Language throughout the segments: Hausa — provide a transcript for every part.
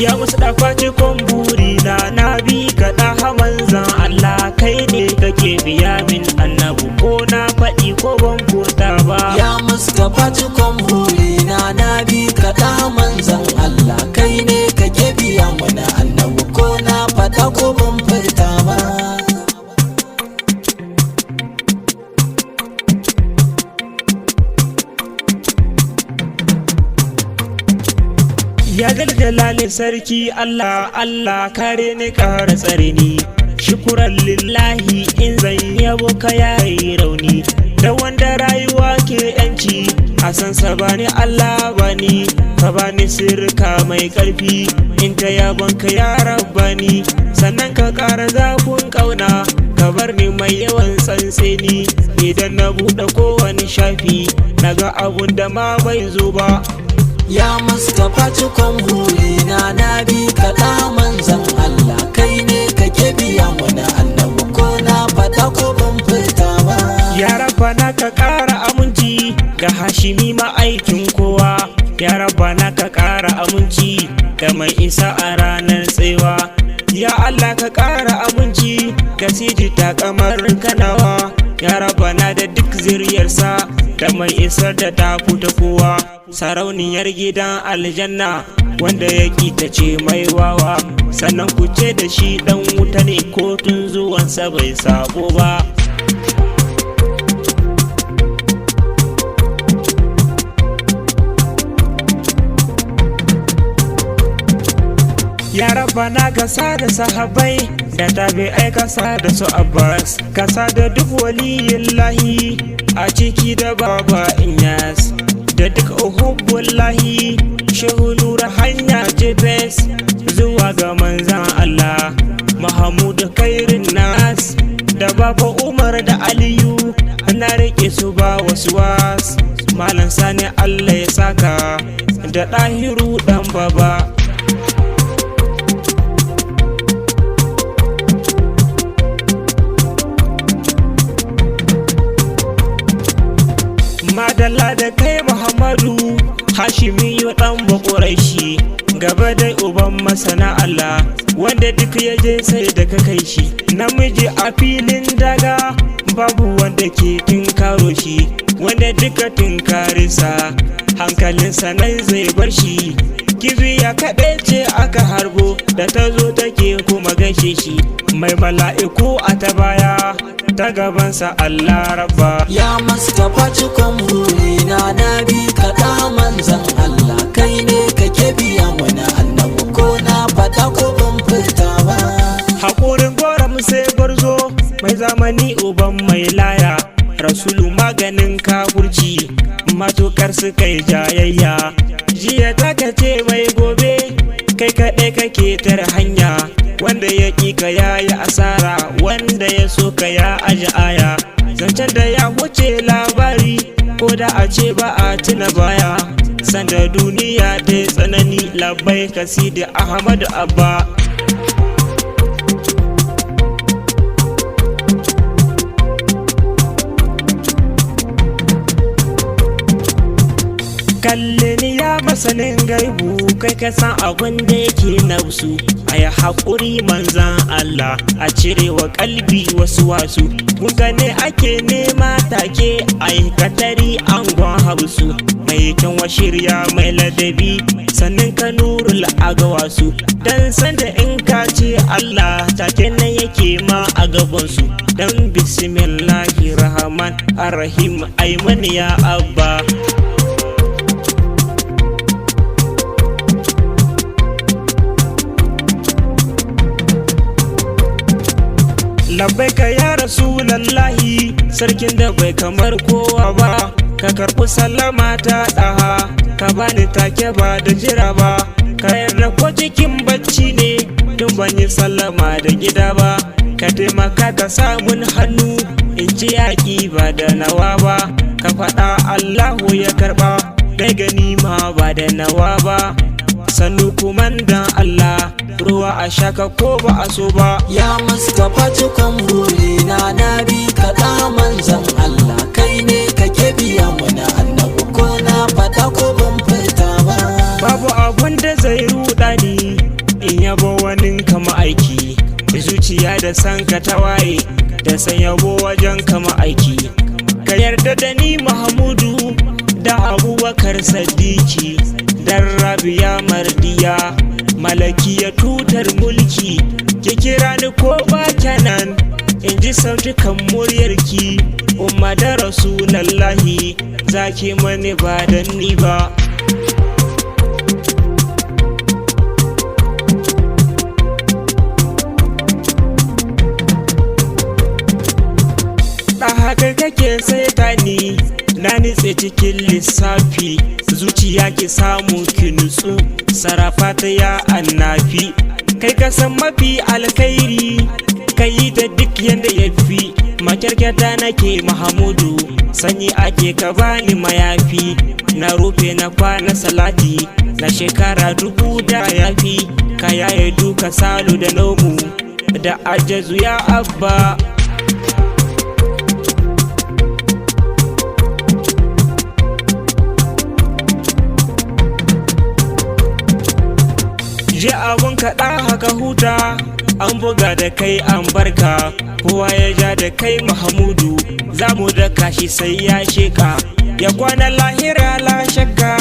ya musu dafaci buri na bi ka ɗaha manzan Allah kai ne kake biya min annabu ko na faɗi ko ban furta ba. Ya Mustapha cikon burina na bi ka ɗaha manzan Allah kai ne kake biya mana annabu ko na faɗa ko ban furta ba. Ya jalali sarki Allah Allah kare ni kara tsare ni, shukuran lillahi in zan yabo ka yayi rauni, da wanda rayuwa ke yanci a san sa bani Allah bani, ka bani sirka mai karfi in ta yabon ka ya rabbani, sannan ka kara zafin kauna ka bar ni mai yawan tsantseni, idan na buɗe kowane shafi naga abun da ma bai zo ba. Ya Mustapha cikon burina na bi ka ɗaha manzan Allah kai ne kake biya mana annabu ko na faɗa ko ban furta ba. Ya Rabbana ka ƙara aminci ga Hashimi ma'aikin kowa, ya Rabbana ka ƙara aminci ga mai isa a ranar tsewa, ya Allah ka ƙara aminci ga Sidi takamar kanawa, ya Rabbana da duk zuriyarsa da mai isar da ta fita kowa, sarauniyar gidan aljanna wanda ya ta ce mai wawa, sannan ku ce da shi dan wuta ne ko tun zuwansa bai sabo ba. Ya Rabbana ka sa da sahabai da tabi'ai, ka sa da su Abbas, ka sa da duk waliyillahi a ciki da baba Inyas da duk uhubbullahi, shehu nura hanya jebes zuwa ga manzan Allah Mahamud kairin nas, da baba Umar da Aliyu na rike su ba wasu was, malam Sani Allah ya saka da ɗahiru dan baba. Madalla da kai Muhammadu Hashimi yo dan bakuraishi, gaba dai uban masana Allah wanda duk ya je sai da ka kai shi, namiji a filin daga babu wanda ke tinkaro shi, wanda duka tinkarisa hankalinsa nan zai bar shi, kibiya kaɗai ce aka harbo da ta zo take kuma gaishe shi, mai mala'iku a ta baya ta gabansa Allah rabba. Ya Mustapha cikon burina na bi ka ɗaha manzan Allah kai ne kake biya mana annabu ko na faɗa ko ban furta ba. Haƙurin goram sai gwarzo mai zamani uban mai laya, rasulu maganin kafurci matukar su kai jayayya, jiya taka ce mai gobe kai kaɗai kake tare hanya, wanda ya ƙi ka yayi asara wanda ya so ka ya aji aya, zancen da ya wuce labari ko da a ce ba a tuna baya, sanda duniya ta tsanani labai ka Sidi Ahmadu Abba. Kalle ni ya masanin gaibu kai ka san abin da yake nafsu, a yi haƙuri manzan Allah a cire wa kalbi wasu wasu, kunga ne ake nema take a yi katari angon hausu, mai kyan wa shirya mai ladabi sannan ka nurul agawasu, dan sanda in ka ce Allah take nan yake ma a gabansu, dan bismillahir rahman arrahim aiman ya abba. Labbaika ya Rasulallahi sarkin da bai kamar kowa ba, ka karɓi sallama ta ɗaha ka bani take ba da jira ba, ka yarda ko cikin bacci ne tun ban yi sallama da gida ba, ka taimaka ka samun hannu in ci yaƙi ba da nawa ba, ka faɗa Allahu ya karɓa dai gani ma ba da nawa ba, sannu kumandan Allah ruwa a shaka ko ba a so ba. Ya Mustapha cikon burina na bi ka ɗaha manzan Allah kai ne kake biya mana annabu ko na faɗa ko ban furta ba. Babu abun da zai ruɗa ni zuciya da san ka tawaye da san yabo wajen kama aiki. Ka yarda da ni Mahamudu da Abubakar Sadiki dan Rabiya Mardiya malakiya tutar mulki. Ki kira ni ko ba kenan in ji sautukan muryarki. Umma da Rasulallahi zaki mani ba dan ni ba. Da haka kake sai ni na nitse cikin lissafi, zuciya ki samu ki nutsu, sarafa ta ya annafi. Kai ka san mafi alkhairi, kai da duk yanda ya fi. Makyarkyata nake Mahamudu, sanyi ake ka bani mayafi. Na rufe na kwana salati, na shekara 1000 da yafi. Ka yaye duka salu da nomu da ajazu ya abba. Je abun kaɗa haka huta, an buga da kai an barka. Kowa ya ja da kai Mahamudu, za mu daka shi sai ya sheka. Ya kwana lahira la shakka,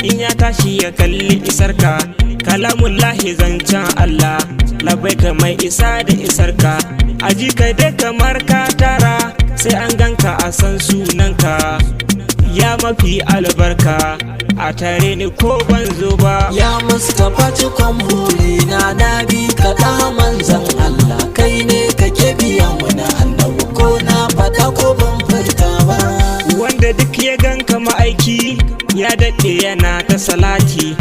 in ya tashi ya kalli isarka. Kalamun lahi zancen Allah, labaika mai isa da isarka. Aji kai dai kamar ka tara, sai an ganka a san sunanka. Ya mafi albarka, a tare ni ko ban zo ba. Ya Mustapha cikon burina na bi ka da manzan Allah, kai ne kake biya mana annabi ko na fada ko ban furta ba. Wanda duk ya ganka ma'aiki ya daɗe yana ta salati,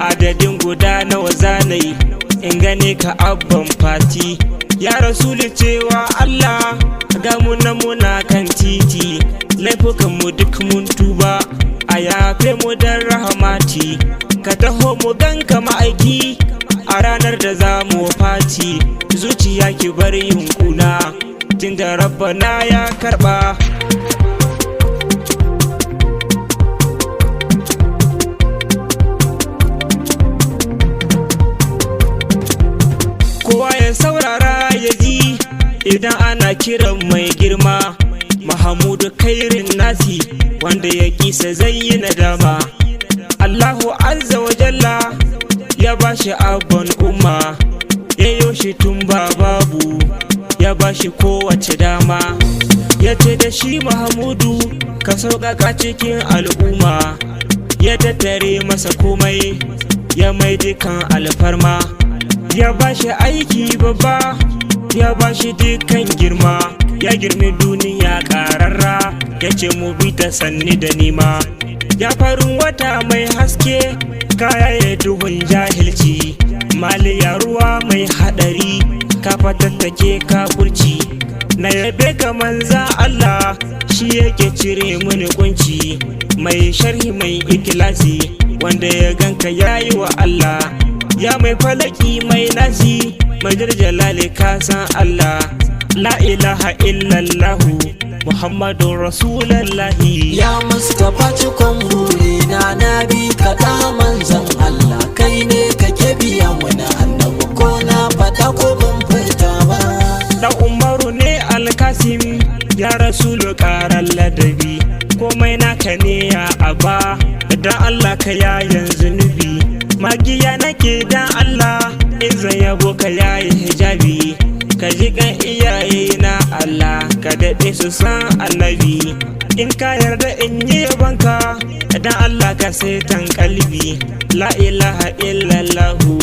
adadin guda nawa zanai in gane ka abban fati. Ya Rasulu cewa Allah ga mu na muna kan titi, laifukan mu duk mun tuba, a yafe mu dan rahamati. Ka taho mu ganka ma'aiki a ranar da za mu fati. Zuciya ki bar yin kuna, tunda Rabbana ya karɓa. Kowa ya saurara ya ji idan ana kiran mai girma. Mahamudu kairin nasi, wanda ya kisa zai yi nadama. Allahu azza wa jalla ya bashi abban umma, ya yoshi tun ba babu, ya bashi kowace dama. Ya ce da shi Mahamudu ka sauƙaƙa cikin al'umma, ya tattare masa komai, ya mai dukan alfarma. Ya bashi aiki babba, ya bashi dukan girma. Ya girmi duniya ƙararra, ya ce mu bi ta sanni da nima. Ya farin wata mai haske, kaya ya duhun jahilci. Maliya ruwa mai haɗari, ka fatattake kafurci. Na yabe ka manza Allah, shi yake cire mini kunci. Mai sharhi mai ikilasi, wanda ya ganka yayi wa Allah. Ya mai falaki mai nasi, mai jalali ka san Allah. La ilaha illallahu Muhammadun Rasulallahi. Ya Mustapha cikon burina na bi ka da manzan Allah, kai ne kake biya mana annabi ko na fada ko ban furta ba. Dan Umaru ne Alkasim, ya Rasulu ƙarar ladabi. Komai naka ne ya aba, dan Allah ka yayan zunubi. Magiya nake dan Allah, izan yabo ka yayi hijabi. Ka ji kan iyaye na Allah, ka daɗe su san annabi. In ka yarda in yi yabanka, dan Allah ka saitan kalbi. La ilaha illallahu,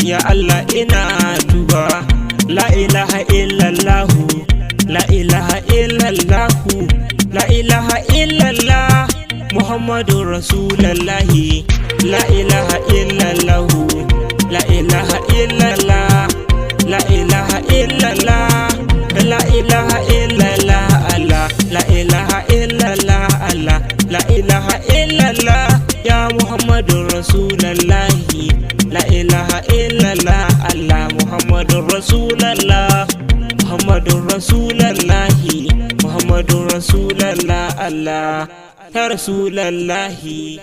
ya Allah ina tuba. La ilaha illallahu, la ilaha illallahu, la ilaha illallah Muhammadun Rasulallahi. La ilaha illallahu, la ilaha illallah, la ilaha illallah, la ilaha illallah Allah, la ilaha illallah Allah, la ilaha illallah ya Muhammadun Rasulallahi. La ilaha illallah Allah, Muhammadun Rasulallah, Muhammadun Rasulallahi, Muhammadun Rasulallah Allah, ya Rasulallahi.